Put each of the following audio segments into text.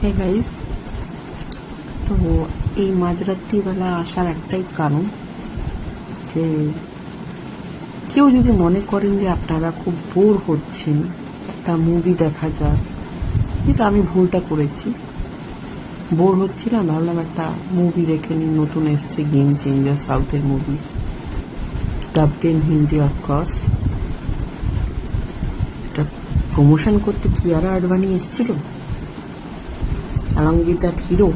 Hey guys, তো এই মাঝরাত্রিবেলা আসার একটাই কারণ যে কেউ যদি মনে করেন যে আপনারা খুব বোর হচ্ছেন, একটা মুভি দেখা যাক, যেটা আমি ভুলটা করেছি। বোর হচ্ছিলাম, ভাবলাম একটা মুভি দেখে নিই, নতুন এসছে গেম চেঞ্জার, সাউথের movie, dubbed in Hindi of course. এটা প্রমোশন করতে কিয়ারা আডবাণী এসেছিল along with that hero,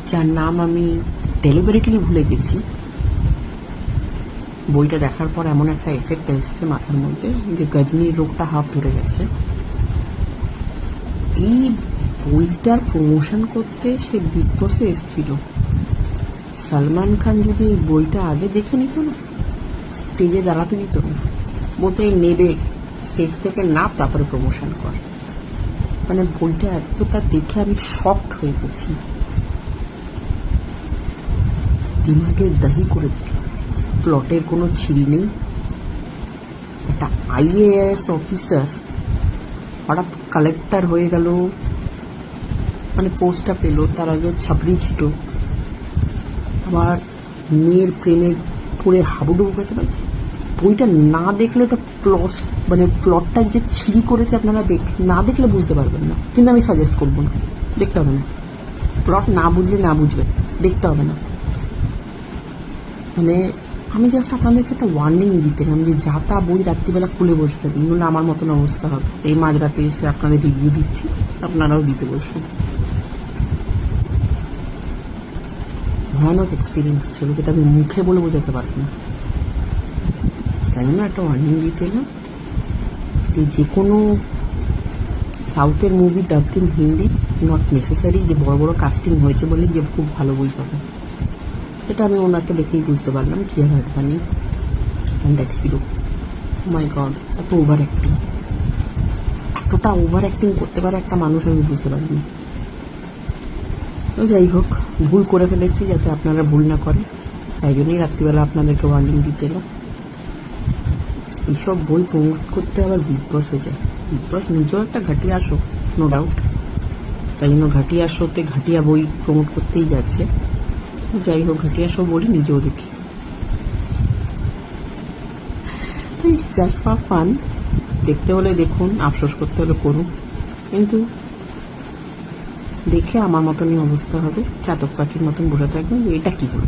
যার নাম আমি ডেলিবারেটলি ভুলে গেছি। বইটা দেখার পর এমন একটা এফেক্ট এসছে মাথার মধ্যে যে গজনীর রোগটা হাফ ধরে গেছে। এই বইটার প্রমোশন করতে সে বিগ বসে এসেছিল। সালমান খান যদি এই বইটা আগে দেখে নিত না, স্টেজে দাঁড়াতে দিত না, বলতে নেবে স্টেজ থেকে নাম তারপরে প্রমোশন কর। মানে বইটা এতটা দেখে আমি শকড হয়ে গেছি, দিমাগে দাহি করে দিল। প্লটের কোনো ছিরি নেই। একটা IAS অফিসার হঠাৎ কালেক্টর হয়ে গেল, মানে পোস্টটা পেল, তার আগে ছাপড়ি ছিল, আবার মেয়ের প্রেমে পড়ে হাবুডুবু গেছে। মানে বইটা না দেখলে তো প্লটটা যে ছিরি করেছে আপনারা না দেখলে বুঝতে পারবেন না। কিন্তু আমি সাজেস্ট করবো না, দেখতে হবে না। প্লট না বুঝলে না বুঝবে, দেখতে হবে না। মানে আমি জাস্ট আপনাদেরকে একটা ওয়ার্নিং দিতেলাম যে যা তা বই রাত্রিবেলা খুলে বসবেন, নইলে আমার মতন অবস্থা হবে। এই মাঝরাতে এসে আপনাদের রিভিউ দিচ্ছি, আপনারাও দিতে বসবেন। ভয়ানক এক্সপিরিয়েন্স ছিল, যেটা আমি মুখে বলে বোঝাতে পারবো না। তাই জন্য একটা ওয়ার্নিং দিতে এলাম যে কোনো সাউথের movie dubbed in Hindi not necessary যে বড় বড় কাস্টিং হয়েছে বলে যে খুব ভালো বই পাবে। এটা আমি ওনাকে দেখেই বুঝতে পারলাম, Kiara Advani and that hero. My god, এত ওভার অ্যাক্টিং, এতটা ওভার অ্যাক্টিং করতে পারে একটা মানুষ আমি বুঝতে পারিনি। তো যাই হোক, ভুল করে ফেলেছি, যাতে আপনারা ভুল না করেন, তাই জন্যই রাত্রিবেলা আপনাদেরকে ওয়ার্নিং দিতে এলাম। এইসব বই প্রমোট করতে আবার বিগ বসে যায়। বিগ বস নিজেও একটা ঘাটিয়া শো, নো ডাউট, তাই জন্য ঘাটিয়া শোতে ঘাটিয়া বই প্রমোট করতেই যাচ্ছে। যাই হোক, ঘাটিয়া শো বলি, নিজেও দেখি। তো ইটস জাস্ট ফর ফান। দেখতে হলে দেখুন, আফসোস করতে হলে করুন, কিন্তু দেখে আমার মতনই অবস্থা হবে। চাতক পাখির মতন বসে থাকবেন, এটা কি হলো।